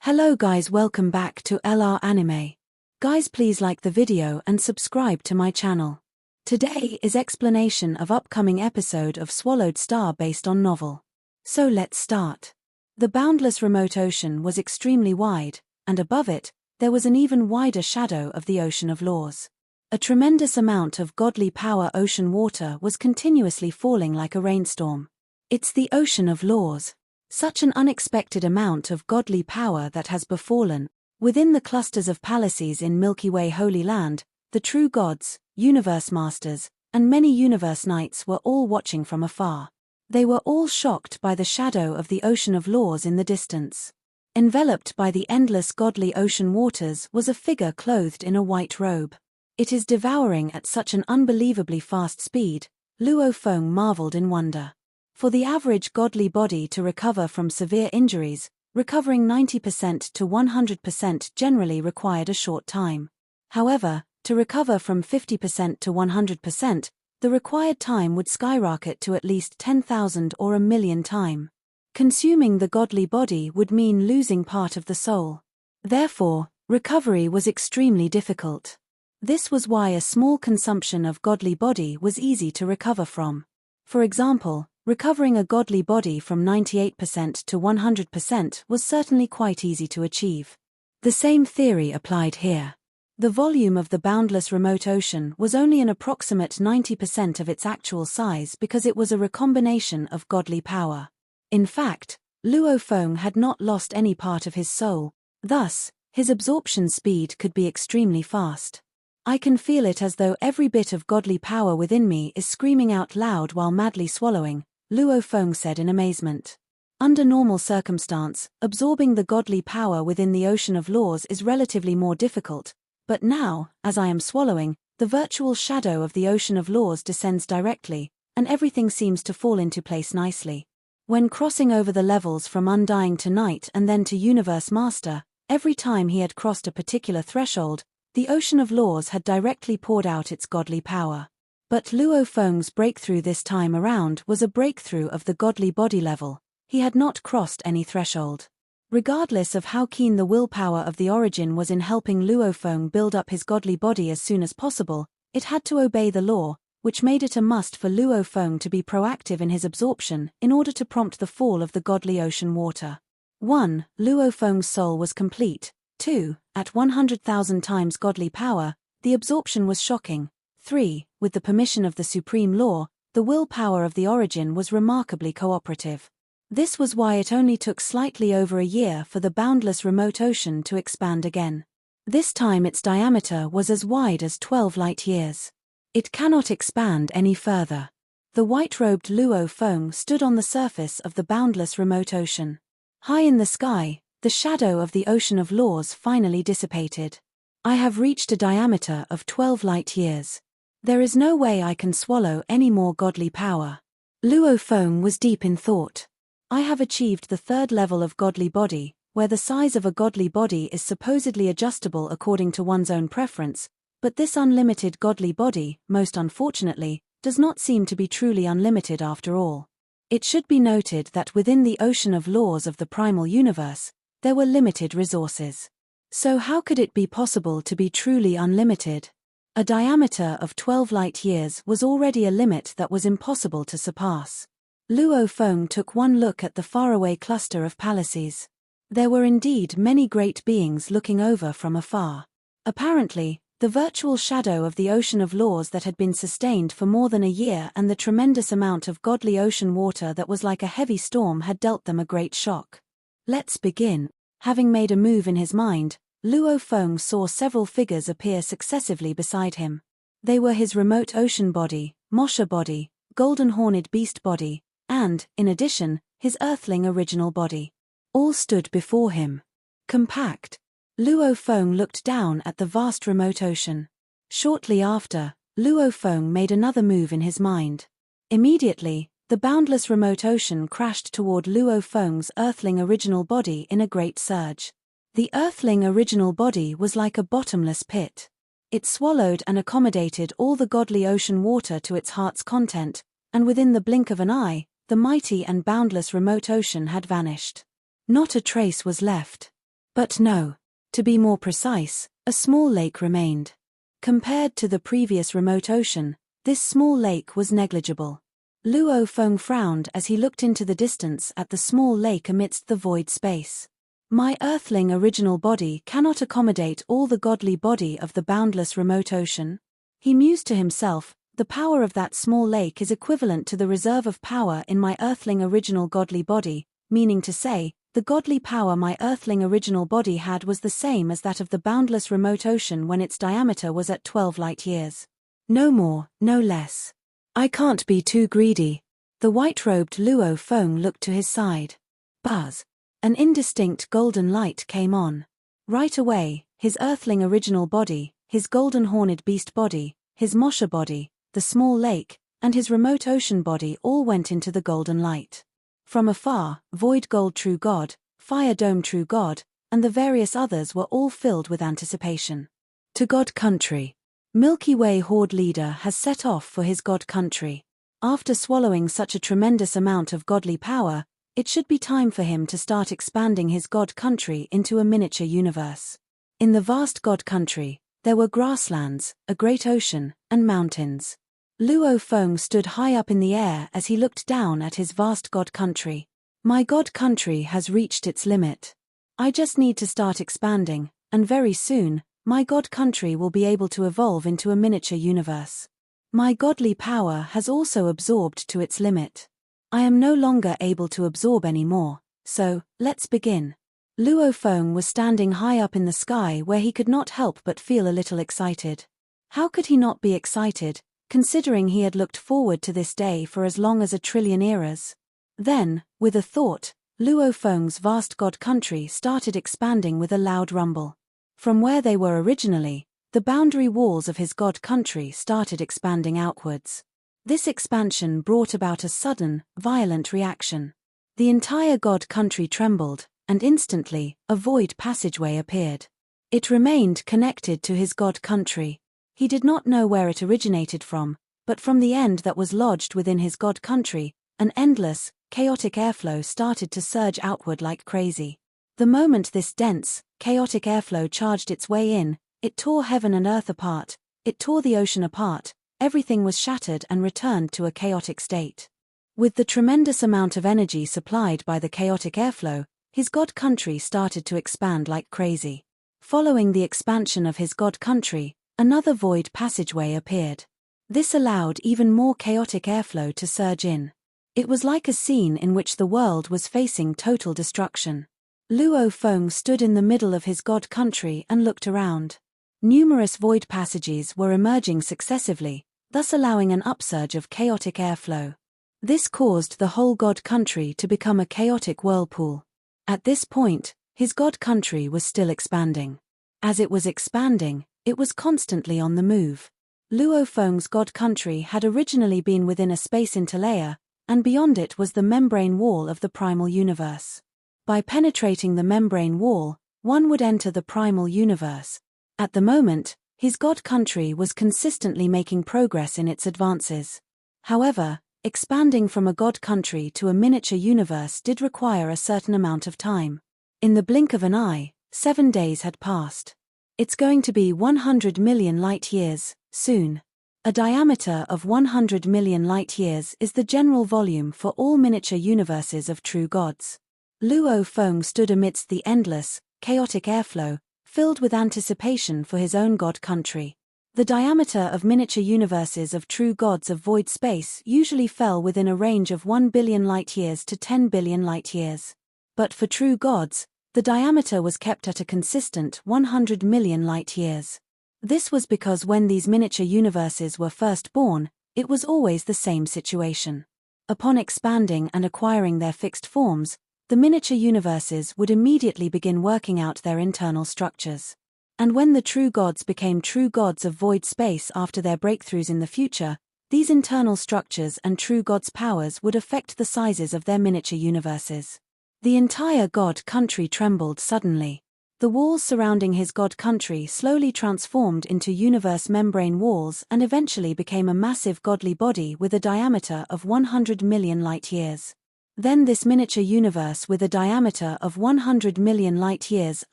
Hello guys, welcome back to LR Anime. Guys, please like the video and subscribe to my channel. Today is explanation of upcoming episode of Swallowed Star based on novel. So let's start. The boundless remote ocean was extremely wide, and above it, there was an even wider shadow of the ocean of laws. A tremendous amount of godly power ocean water was continuously falling like a rainstorm. It's the ocean of laws. Such an unexpected amount of godly power that has befallen. Within the clusters of palaces in Milky Way Holy Land, the true gods, universe masters, and many universe knights were all watching from afar. They were all shocked by the shadow of the ocean of laws in the distance. Enveloped by the endless godly ocean waters was a figure clothed in a white robe. It is devouring at such an unbelievably fast speed. Luo Feng marveled in wonder. For the average godly body to recover from severe injuries, recovering 90% to 100% generally required a short time. However, to recover from 50% to 100%, the required time would skyrocket to at least 10,000 or a million time. Consuming the godly body would mean losing part of the soul. Therefore, recovery was extremely difficult. This was why a small consumption of godly body was easy to recover from. For example, recovering a godly body from 98% to 100% was certainly quite easy to achieve. The same theory applied here. The volume of the boundless remote ocean was only an approximate 90% of its actual size because it was a recombination of godly power. In fact, Luo Feng had not lost any part of his soul, thus, his absorption speed could be extremely fast. I can feel it as though every bit of godly power within me is screaming out loud while madly swallowing, Luo Feng said in amazement. Under normal circumstance, absorbing the godly power within the ocean of laws is relatively more difficult, but now, as I am swallowing, the virtual shadow of the ocean of laws descends directly, and everything seems to fall into place nicely. When crossing over the levels from Undying to Knight and then to Universe Master, every time he had crossed a particular threshold, the ocean of laws had directly poured out its godly power. But Luo Feng's breakthrough this time around was a breakthrough of the godly body level. He had not crossed any threshold. Regardless of how keen the willpower of the origin was in helping Luo Feng build up his godly body as soon as possible, it had to obey the law, which made it a must for Luo Feng to be proactive in his absorption in order to prompt the fall of the godly ocean water. 1. Luo Feng's soul was complete. 2. At 100,000 times godly power, the absorption was shocking. 3. With the permission of the supreme law, the willpower of the origin was remarkably cooperative. This was why it only took slightly over a year for the boundless remote ocean to expand again. This time its diameter was as wide as 12 light-years. It cannot expand any further. The white-robed Luo Feng stood on the surface of the boundless remote ocean. High in the sky, the shadow of the ocean of laws finally dissipated. I have reached a diameter of 12 light-years. There is no way I can swallow any more godly power. Luo Feng was deep in thought. I have achieved the third level of godly body, where the size of a godly body is supposedly adjustable according to one's own preference, but this unlimited godly body, most unfortunately, does not seem to be truly unlimited after all. It should be noted that within the ocean of laws of the primal universe, there were limited resources. So how could it be possible to be truly unlimited? A diameter of 12 light-years was already a limit that was impossible to surpass. Luo Feng took one look at the faraway cluster of palaces. There were indeed many great beings looking over from afar. Apparently, the virtual shadow of the ocean of laws that had been sustained for more than a year and the tremendous amount of godly ocean water that was like a heavy storm had dealt them a great shock. Let's begin. Having made a move in his mind, Luo Feng saw several figures appear successively beside him. They were his remote ocean body, Mosha body, golden-horned beast body, and, in addition, his earthling original body. All stood before him. Compact. Luo Feng looked down at the vast remote ocean. Shortly after, Luo Feng made another move in his mind. Immediately, the boundless remote ocean crashed toward Luo Feng's earthling original body in a great surge. The earthling original body was like a bottomless pit. It swallowed and accommodated all the godly ocean water to its heart's content, and within the blink of an eye, the mighty and boundless remote ocean had vanished. Not a trace was left. But no. To be more precise, a small lake remained. Compared to the previous remote ocean, this small lake was negligible. Luo Feng frowned as he looked into the distance at the small lake amidst the void space. My earthling original body cannot accommodate all the godly body of the boundless remote ocean. He mused to himself, the power of that small lake is equivalent to the reserve of power in my earthling original godly body, meaning to say, the godly power my earthling original body had was the same as that of the boundless remote ocean when its diameter was at 12 light-years. No more, no less. I can't be too greedy. The white-robed Luo Feng looked to his side. Buzz. An indistinct golden light came on. Right away, his earthling original body, his golden-horned beast body, his Mosha body, the small lake, and his remote ocean body all went into the golden light. From afar, Void Gold True God, Fire Dome True God, and the various others were all filled with anticipation. To God Country. Milky Way Horde leader has set off for his God Country. After swallowing such a tremendous amount of godly power, it should be time for him to start expanding his God Country into a miniature universe. In the vast God Country, there were grasslands, a great ocean, and mountains. Luo Feng stood high up in the air as he looked down at his vast God Country. My God Country has reached its limit. I just need to start expanding, and very soon, my God Country will be able to evolve into a miniature universe. My godly power has also absorbed to its limit. I am no longer able to absorb any more, so, let's begin. Luo Feng was standing high up in the sky where he could not help but feel a little excited. How could he not be excited, considering he had looked forward to this day for as long as 1,000,000,000,000 eras? Then, with a thought, Luo Feng's vast God Country started expanding with a loud rumble. From where they were originally, the boundary walls of his God Country started expanding outwards. This expansion brought about a sudden, violent reaction. The entire God Country trembled, and instantly, a void passageway appeared. It remained connected to his God Country. He did not know where it originated from, but from the end that was lodged within his God Country, an endless, chaotic airflow started to surge outward like crazy. The moment this dense, chaotic airflow charged its way in, it tore heaven and earth apart, it tore the ocean apart, everything was shattered and returned to a chaotic state. With the tremendous amount of energy supplied by the chaotic airflow, his God Country started to expand like crazy. Following the expansion of his God Country, another void passageway appeared. This allowed even more chaotic airflow to surge in. It was like a scene in which the world was facing total destruction. Luo Feng stood in the middle of his God Country and looked around. Numerous void passages were emerging successively, thus allowing an upsurge of chaotic airflow. This caused the whole God Country to become a chaotic whirlpool. At this point, his God Country was still expanding. As it was expanding, it was constantly on the move. Luo Feng's God Country had originally been within a space interlayer, and beyond it was the membrane wall of the primal universe. By penetrating the membrane wall, one would enter the primal universe. At the moment, his God Country was consistently making progress in its advances. However, expanding from a God Country to a miniature universe did require a certain amount of time. In the blink of an eye, 7 days had passed. It's going to be 100 million light-years, soon. A diameter of 100 million light-years is the general volume for all miniature universes of true gods. Luo Feng stood amidst the endless, chaotic airflow, filled with anticipation for his own God Country. The diameter of miniature universes of true gods of void space usually fell within a range of 1 billion light-years to 10 billion light-years. But for true gods, the diameter was kept at a consistent 100 million light-years. This was because when these miniature universes were first born, it was always the same situation. Upon expanding and acquiring their fixed forms, the miniature universes would immediately begin working out their internal structures. And when the true gods became true gods of void space after their breakthroughs in the future, these internal structures and true gods' powers would affect the sizes of their miniature universes. The entire God Country trembled suddenly. The walls surrounding his God Country slowly transformed into universe membrane walls and eventually became a massive godly body with a diameter of 100 million light-years. Then this miniature universe with a diameter of 100 million light-years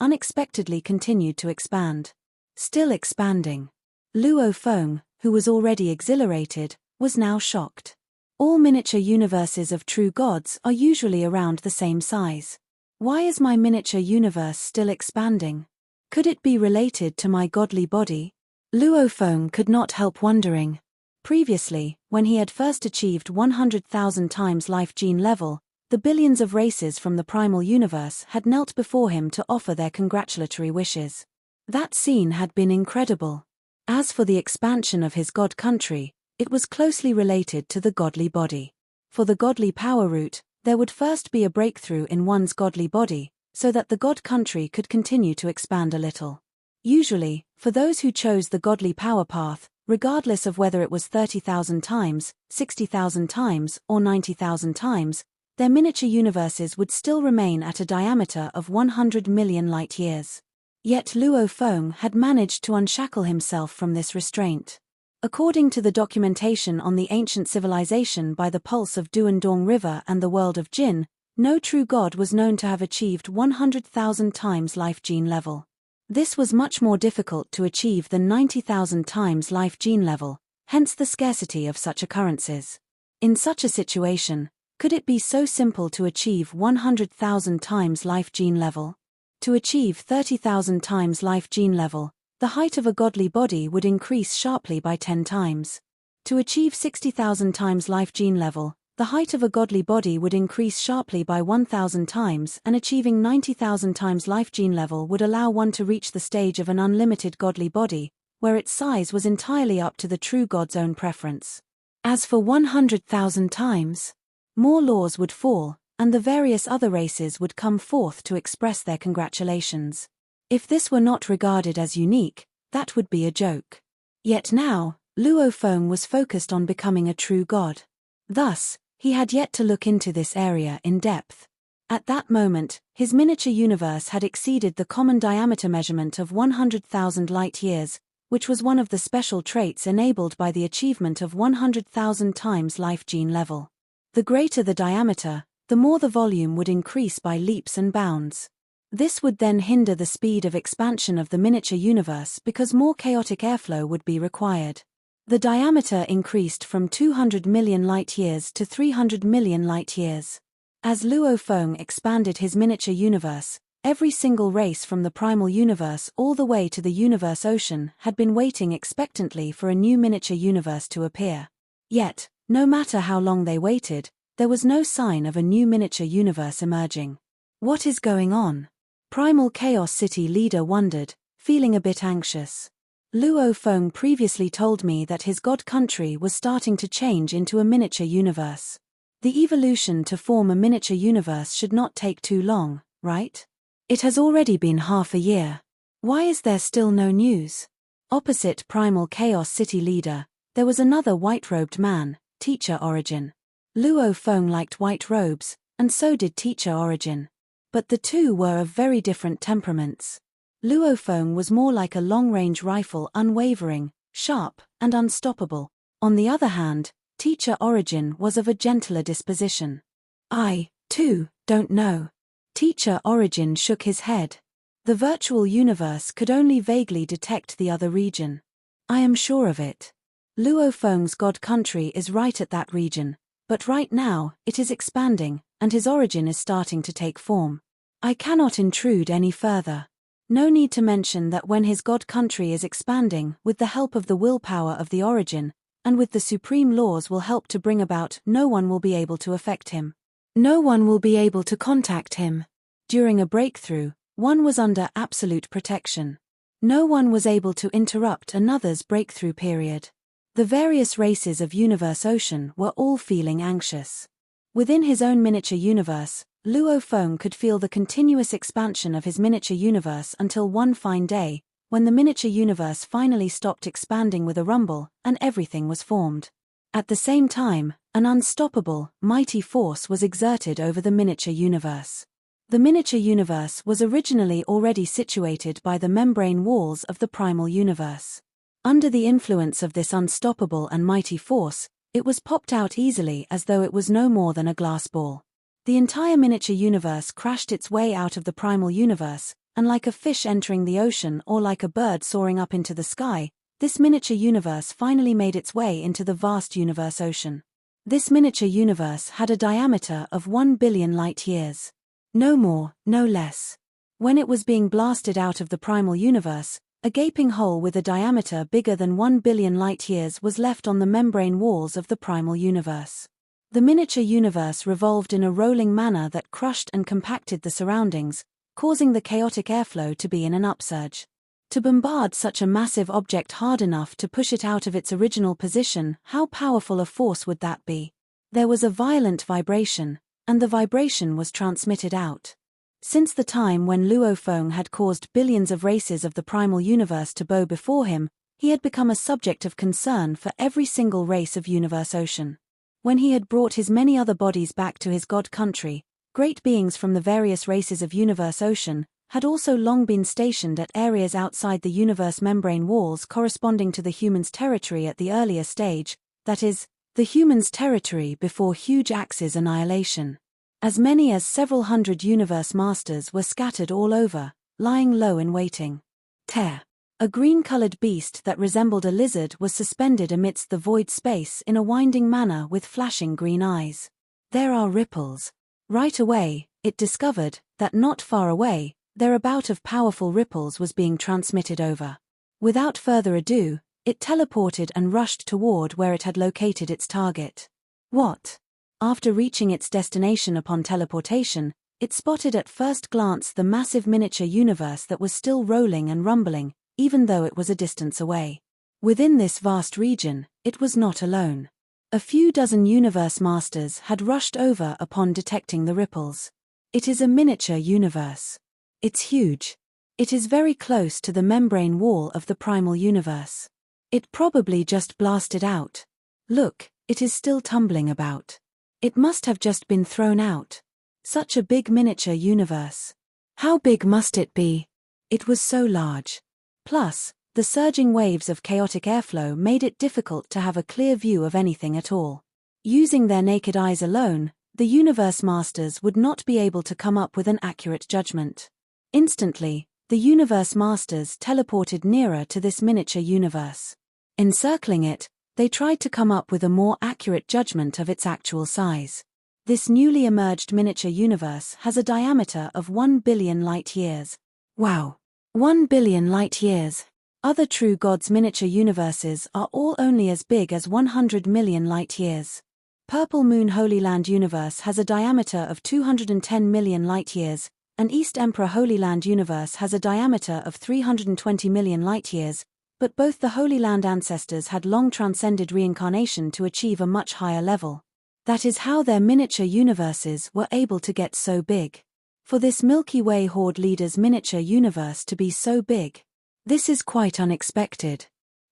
unexpectedly continued to expand. Still expanding. Luo Feng, who was already exhilarated, was now shocked. All miniature universes of true gods are usually around the same size. Why is my miniature universe still expanding? Could it be related to my godly body? Luo Feng could not help wondering. Previously, when he had first achieved 100,000 times life gene level, the billions of races from the primal universe had knelt before him to offer their congratulatory wishes. That scene had been incredible. As for the expansion of his god country, it was closely related to the godly body. For the godly power root, there would first be a breakthrough in one's godly body, so that the god country could continue to expand a little. Usually, for those who chose the godly power path, regardless of whether it was 30,000 times, 60,000 times, or 90,000 times, their miniature universes would still remain at a diameter of 100 million light-years. Yet Luo Feng had managed to unshackle himself from this restraint. According to the documentation on the ancient civilization by the pulse of Duandong River and the world of Jin, no true god was known to have achieved 100,000 times life gene level. This was much more difficult to achieve than 90,000 times life gene level, hence the scarcity of such occurrences. In such a situation, could it be so simple to achieve 100,000 times life gene level? To achieve 30,000 times life gene level, the height of a godly body would increase sharply by 10 times. To achieve 60,000 times life gene level, the height of a godly body would increase sharply by 1,000 times, and achieving 90,000 times life gene level would allow one to reach the stage of an unlimited godly body, where its size was entirely up to the true god's own preference. As for 100,000 times, more laws would fall, and the various other races would come forth to express their congratulations. If this were not regarded as unique, that would be a joke. Yet now, Luo Feng was focused on becoming a true god. Thus, he had yet to look into this area in depth. At that moment, his miniature universe had exceeded the common diameter measurement of 100,000 light-years, which was one of the special traits enabled by the achievement of 100,000 times life gene level. The greater the diameter, the more the volume would increase by leaps and bounds. This would then hinder the speed of expansion of the miniature universe because more chaotic airflow would be required. The diameter increased from 200 million light-years to 300 million light-years. As Luo Feng expanded his miniature universe, every single race from the primal universe all the way to the universe ocean had been waiting expectantly for a new miniature universe to appear. Yet, no matter how long they waited, there was no sign of a new miniature universe emerging. What is going on? Primal Chaos City leader wondered, feeling a bit anxious. Luo Feng previously told me that his god country was starting to change into a miniature universe. The evolution to form a miniature universe should not take too long, right? It has already been half a year. Why is there still no news? Opposite Primal Chaos City leader, there was another white-robed man, Teacher Origin. Luo Feng liked white robes, and so did Teacher Origin. But the two were of very different temperaments. Luo Feng was more like a long-range rifle, unwavering, sharp, and unstoppable. On the other hand, Teacher Origin was of a gentler disposition. I, too, don't know. Teacher Origin shook his head. The virtual universe could only vaguely detect the other region. I am sure of it. Luo Feng's god country is right at that region, but right now, it is expanding, and his origin is starting to take form. I cannot intrude any further. No need to mention that when his god country is expanding, with the help of the willpower of the origin, and with the supreme laws will help to bring about, no one will be able to affect him. No one will be able to contact him. During a breakthrough, one was under absolute protection. No one was able to interrupt another's breakthrough period. The various races of Universe Ocean were all feeling anxious. Within his own miniature universe, Luo Feng could feel the continuous expansion of his miniature universe until one fine day, when the miniature universe finally stopped expanding with a rumble, and everything was formed. At the same time, an unstoppable, mighty force was exerted over the miniature universe. The miniature universe was originally already situated by the membrane walls of the primal universe. Under the influence of this unstoppable and mighty force, it was popped out easily as though it was no more than a glass ball. The entire miniature universe crashed its way out of the primal universe, and like a fish entering the ocean or like a bird soaring up into the sky, this miniature universe finally made its way into the vast universe ocean. This miniature universe had a diameter of 1 billion light-years. No more, no less. When it was being blasted out of the primal universe, a gaping hole with a diameter bigger than 1 billion light-years was left on the membrane walls of the primal universe. The miniature universe revolved in a rolling manner that crushed and compacted the surroundings, causing the chaotic airflow to be in an upsurge. To bombard such a massive object hard enough to push it out of its original position, how powerful a force would that be? There was a violent vibration, and the vibration was transmitted out. Since the time when Luo Feng had caused billions of races of the primal universe to bow before him, he had become a subject of concern for every single race of Universe Ocean. When he had brought his many other bodies back to his god country, great beings from the various races of Universe Ocean had also long been stationed at areas outside the universe membrane walls corresponding to the humans' territory at the earlier stage, that is, the humans' territory before huge Axe's annihilation. As many as several hundred universe masters were scattered all over, lying low in waiting. Tear. A green-colored beast that resembled a lizard was suspended amidst the void space in a winding manner with flashing green eyes. There are ripples. Right away, it discovered that not far away, their bout of powerful ripples was being transmitted over. Without further ado, it teleported and rushed toward where it had located its target. What? After reaching its destination upon teleportation, it spotted at first glance the massive miniature universe that was still rolling and rumbling, even though it was a distance away. Within this vast region, it was not alone. A few dozen universe masters had rushed over upon detecting the ripples. It is a miniature universe. It's huge. It is very close to the membrane wall of the primal universe. It probably just blasted out. Look, it is still tumbling about. It must have just been thrown out. Such a big miniature universe. How big must it be? It was so large. Plus, the surging waves of chaotic airflow made it difficult to have a clear view of anything at all. Using their naked eyes alone, the universe masters would not be able to come up with an accurate judgment. Instantly, the universe masters teleported nearer to this miniature universe. Encircling it, they tried to come up with a more accurate judgment of its actual size. This newly emerged miniature universe has a diameter of 1 billion light-years. Wow! 1 billion light-years! Other true gods' miniature universes are all only as big as 100 million light-years. Purple Moon Holy Land universe has a diameter of 210 million light-years, and East Emperor Holy Land universe has a diameter of 320 million light-years, but both the Holy Land ancestors had long transcended reincarnation to achieve a much higher level. That is how their miniature universes were able to get so big. For this Milky Way Horde leader's miniature universe to be so big, this is quite unexpected.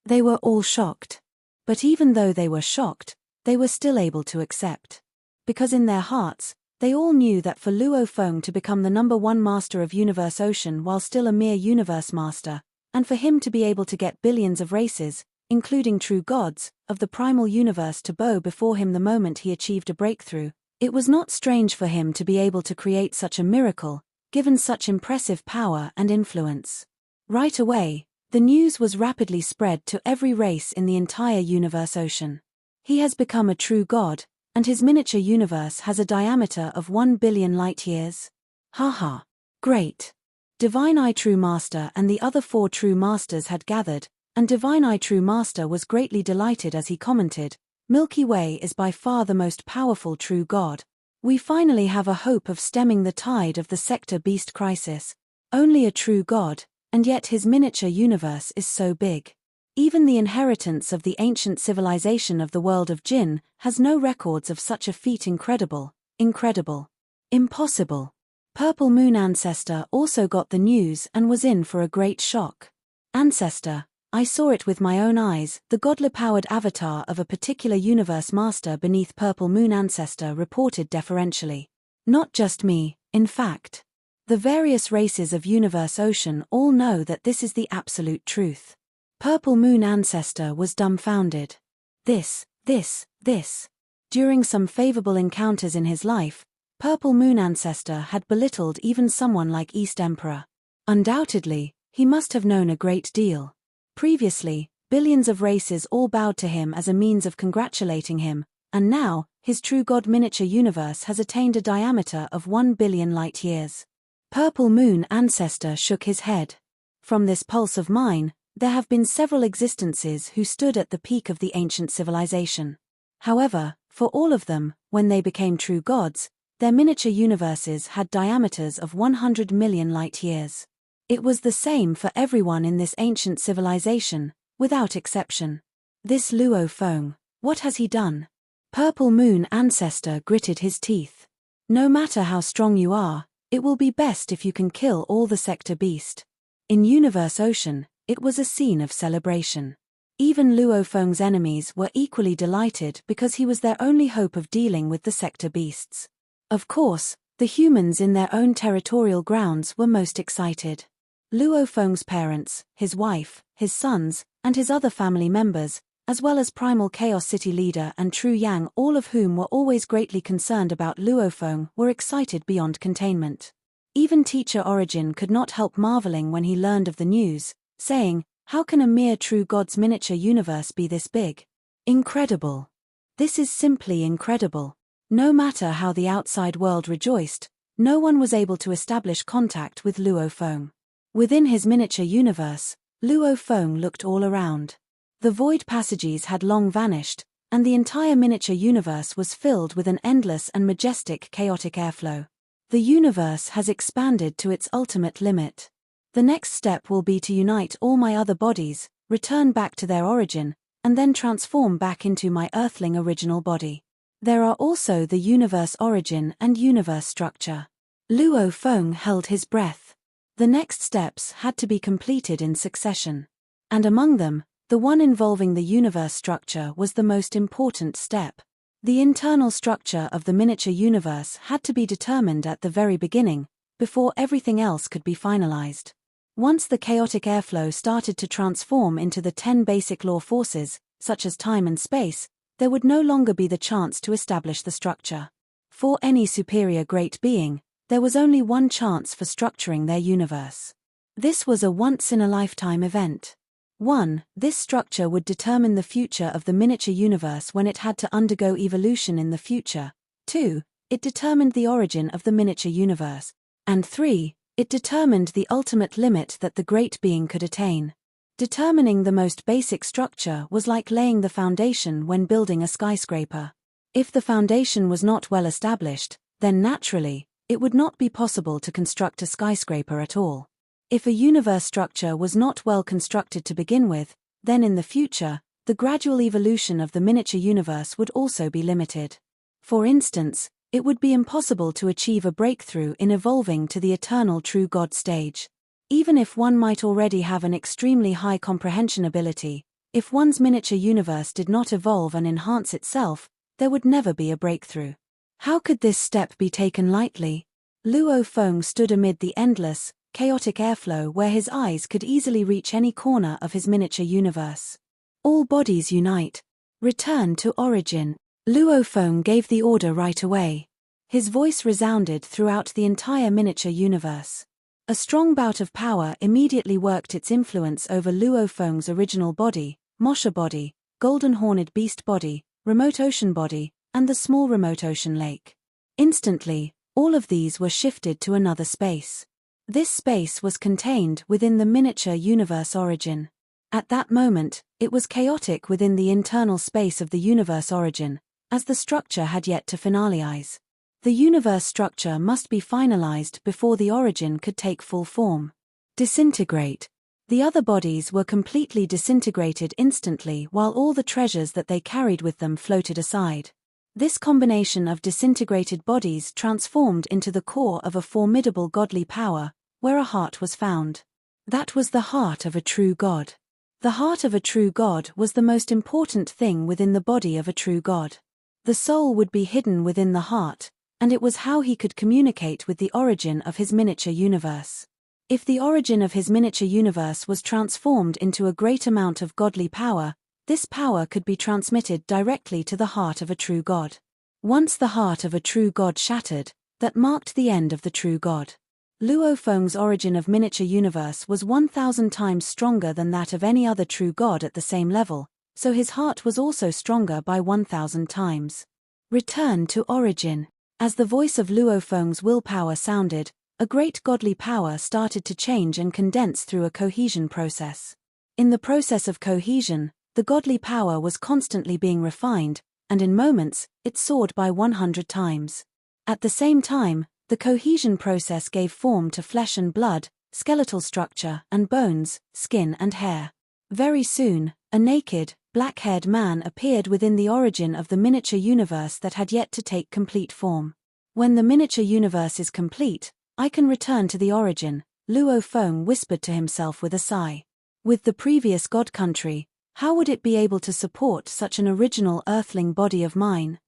They were all shocked. But even though they were shocked, they were still able to accept. Because in their hearts, they all knew that for Luo Feng to become the #1 master of Universe Ocean while still a mere universe master, and for him to be able to get billions of races, including true gods, of the primal universe to bow before him the moment he achieved a breakthrough, it was not strange for him to be able to create such a miracle, given such impressive power and influence. Right away, the news was rapidly spread to every race in the entire Universe Ocean. He has become a true god, and his miniature universe has a diameter of 1 billion light-years. Haha. Great. Divine Eye True Master and the other 4 True Masters had gathered, and Divine Eye True Master was greatly delighted as he commented, "Milky Way is by far the most powerful true god. We finally have a hope of stemming the tide of the Sector Beast crisis. Only a true god, and yet his miniature universe is so big. Even the inheritance of the ancient civilization of the world of Jinn has no records of such a feat. Incredible, impossible." Purple Moon Ancestor also got the news and was in for a great shock. "Ancestor, I saw it with my own eyes," the godly-powered avatar of a particular universe master beneath Purple Moon Ancestor reported deferentially. "Not just me, in fact. The various races of Universe Ocean all know that this is the absolute truth." Purple Moon Ancestor was dumbfounded. This. During some favorable encounters in his life, Purple Moon ancestor had belittled even someone like East Emperor. Undoubtedly, he must have known a great deal. Previously, billions of races all bowed to him as a means of congratulating him, and now, his true God miniature universe has attained a diameter of 1 billion light-years. Purple Moon ancestor shook his head. From this pulse of mine, there have been several existences who stood at the peak of the ancient civilization. However, for all of them, when they became true gods, their miniature universes had diameters of 100 million light-years. It was the same for everyone in this ancient civilization, without exception. This Luo Feng, what has he done? Purple Moon ancestor gritted his teeth. No matter how strong you are, it will be best if you can kill all the sector beast. In Universe Ocean, it was a scene of celebration. Even Luo Feng's enemies were equally delighted because he was their only hope of dealing with the sector beasts. Of course, the humans in their own territorial grounds were most excited. Luo Feng's parents, his wife, his sons, and his other family members, as well as Primal Chaos City leader and True Yang, all of whom were always greatly concerned about Luo Feng, were excited beyond containment. Even Teacher Origin could not help marveling when he learned of the news, saying, "How can a mere true god's miniature universe be this big? Incredible. This is simply incredible." No matter how the outside world rejoiced, no one was able to establish contact with Luo Feng. Within his miniature universe, Luo Feng looked all around. The void passages had long vanished, and the entire miniature universe was filled with an endless and majestic chaotic airflow. The universe has expanded to its ultimate limit. The next step will be to unite all my other bodies, return back to their origin, and then transform back into my earthling original body. There are also the universe origin and universe structure. Luo Feng held his breath. The next steps had to be completed in succession. And among them, the one involving the universe structure was the most important step. The internal structure of the miniature universe had to be determined at the very beginning, before everything else could be finalized. Once the chaotic airflow started to transform into the 10 basic law forces, such as time and space, there would no longer be the chance to establish the structure. For any superior great being, there was only one chance for structuring their universe. This was a once-in-a-lifetime event. 1. This structure would determine the future of the miniature universe when it had to undergo evolution in the future. 2. It determined the origin of the miniature universe. And 3. It determined the ultimate limit that the great being could attain. Determining the most basic structure was like laying the foundation when building a skyscraper. If the foundation was not well established, then naturally, it would not be possible to construct a skyscraper at all. If a universe structure was not well constructed to begin with, then in the future, the gradual evolution of the miniature universe would also be limited. For instance, it would be impossible to achieve a breakthrough in evolving to the eternal true God stage. Even if one might already have an extremely high comprehension ability, if one's miniature universe did not evolve and enhance itself, there would never be a breakthrough. How could this step be taken lightly? Luo Feng stood amid the endless, chaotic airflow where his eyes could easily reach any corner of his miniature universe. All bodies unite. Return to origin. Luo Feng gave the order right away. His voice resounded throughout the entire miniature universe. A strong bout of power immediately worked its influence over Luo Feng's original body, Mosha body, golden horned beast body, remote ocean body, and the small remote ocean lake. Instantly, all of these were shifted to another space. This space was contained within the miniature universe origin. At that moment, it was chaotic within the internal space of the universe origin, as the structure had yet to finalize. The universe structure must be finalized before the origin could take full form. Disintegrate. The other bodies were completely disintegrated instantly while all the treasures that they carried with them floated aside. This combination of disintegrated bodies transformed into the core of a formidable godly power, where a heart was found. That was the heart of a true god. The heart of a true god was the most important thing within the body of a true god. The soul would be hidden within the heart, and it was how he could communicate with the origin of his miniature universe. If the origin of his miniature universe was transformed into a great amount of godly power, this power could be transmitted directly to the heart of a true god. Once the heart of a true god shattered, that marked the end of the true God. Luo Feng's origin of miniature universe was 1,000 times stronger than that of any other true God at the same level, so his heart was also stronger by 1,000 times. Return to origin. As the voice of Luo Feng's willpower sounded, a great godly power started to change and condense through a cohesion process. In the process of cohesion, the godly power was constantly being refined, and in moments, it soared by 100 times. At the same time, the cohesion process gave form to flesh and blood, skeletal structure, and bones, skin and hair. Very soon, a naked, black-haired man appeared within the origin of the miniature universe that had yet to take complete form. When the miniature universe is complete, I can return to the origin, Luo Feng whispered to himself with a sigh. With the previous God country, how would it be able to support such an original earthling body of mine?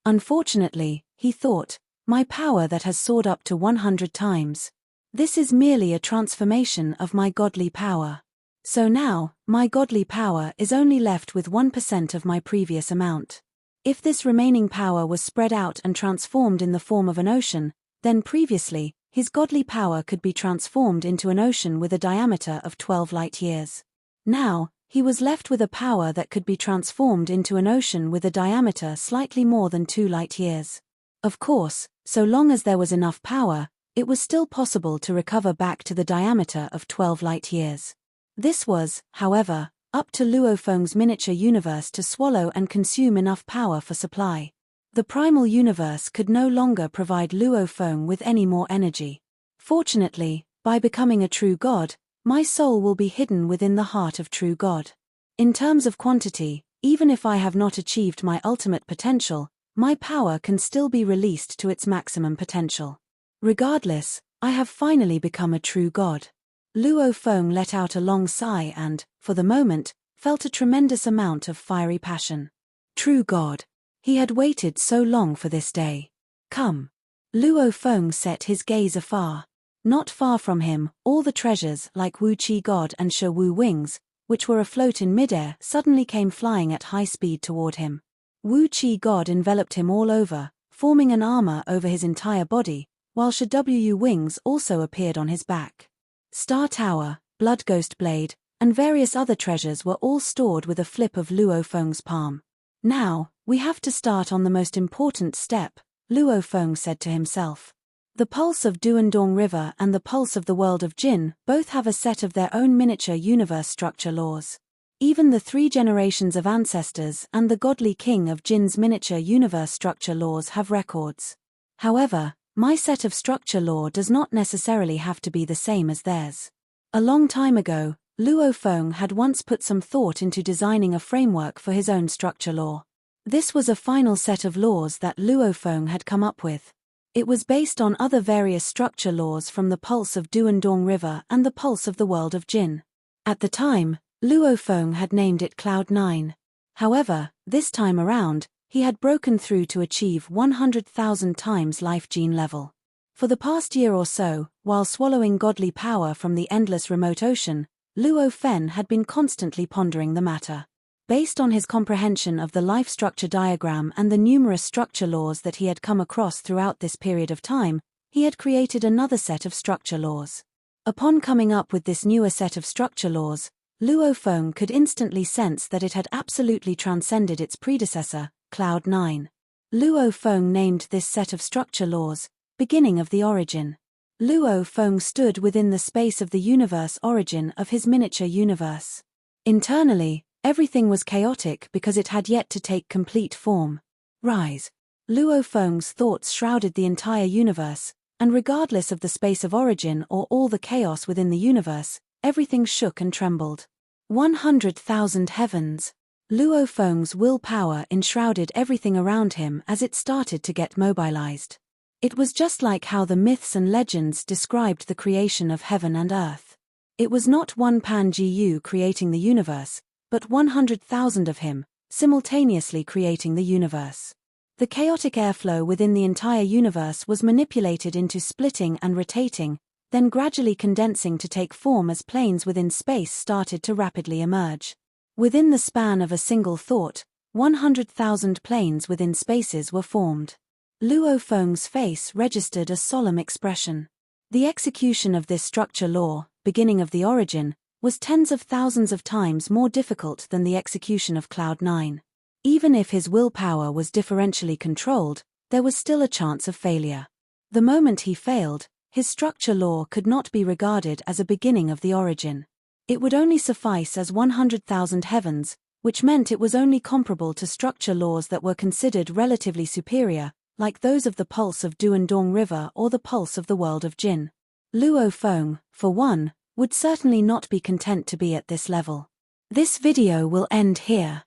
Unfortunately, he thought, my power that has soared up to 100 times. This is merely a transformation of my godly power. So now, my godly power is only left with 1% of my previous amount. If this remaining power was spread out and transformed in the form of an ocean, then previously, his godly power could be transformed into an ocean with a diameter of 12 light years. Now, he was left with a power that could be transformed into an ocean with a diameter slightly more than 2 light years. Of course, so long as there was enough power, it was still possible to recover back to the diameter of 12 light years. This was, however, up to Luo Feng's miniature universe to swallow and consume enough power for supply. The primal universe could no longer provide Luo Feng with any more energy. Fortunately, by becoming a true God, my soul will be hidden within the heart of true God. In terms of quantity, even if I have not achieved my ultimate potential, my power can still be released to its maximum potential. Regardless, I have finally become a true God. Luo Feng let out a long sigh and, for the moment, felt a tremendous amount of fiery passion. True God. He had waited so long for this day. Come. Luo Feng set his gaze afar. Not far from him, all the treasures like Wu Qi God and She Wu wings, which were afloat in midair, suddenly came flying at high speed toward him. Wu Qi God enveloped him all over, forming an armor over his entire body, while She Wu wings also appeared on his back. Star Tower, Blood Ghost Blade, and various other treasures were all stored with a flip of Luo Feng's palm. Now, we have to start on the most important step, Luo Feng said to himself. The pulse of Duandong River and the pulse of the world of Jin both have a set of their own miniature universe structure laws. Even the 3 generations of ancestors and the godly king of Jin's miniature universe structure laws have records. However, my set of structure law does not necessarily have to be the same as theirs. A long time ago, Luo Feng had once put some thought into designing a framework for his own structure law. This was a final set of laws that Luo Feng had come up with. It was based on other various structure laws from the pulse of Duandong River and the pulse of the world of Jin. At the time, Luo Feng had named it Cloud 9. However, this time around, he had broken through to achieve 100,000 times life gene level. For the past year or so, while swallowing godly power from the endless remote ocean, Luo Fen had been constantly pondering the matter. Based on his comprehension of the life structure diagram and the numerous structure laws that he had come across throughout this period of time, he had created another set of structure laws. Upon coming up with this newer set of structure laws, Luo Feng could instantly sense that it had absolutely transcended its predecessor, Cloud 9. Luo Feng named this set of structure laws, Beginning of the Origin. Luo Feng stood within the space of the universe origin of his miniature universe. Internally, everything was chaotic because it had yet to take complete form. Rise. Luo Feng's thoughts shrouded the entire universe, and regardless of the space of origin or all the chaos within the universe, everything shook and trembled. 100,000 heavens. Luo Feng's willpower enshrouded everything around him as it started to get mobilized. It was just like how the myths and legends described the creation of heaven and earth. It was not one Pan Gu creating the universe, but 100,000 of him, simultaneously creating the universe. The chaotic airflow within the entire universe was manipulated into splitting and rotating, then gradually condensing to take form as planes within space started to rapidly emerge. Within the span of a single thought, 100,000 planes within spaces were formed. Luo Feng's face registered a solemn expression. The execution of this structure law, beginning of the origin, was tens of thousands of times more difficult than the execution of Cloud 9. Even if his willpower was differentially controlled, there was still a chance of failure. The moment he failed, his structure law could not be regarded as a beginning of the origin. It would only suffice as 100,000 heavens, which meant it was only comparable to structure laws that were considered relatively superior, like those of the pulse of Duandong River or the pulse of the world of Jin. Luo Feng, for one, would certainly not be content to be at this level. This video will end here.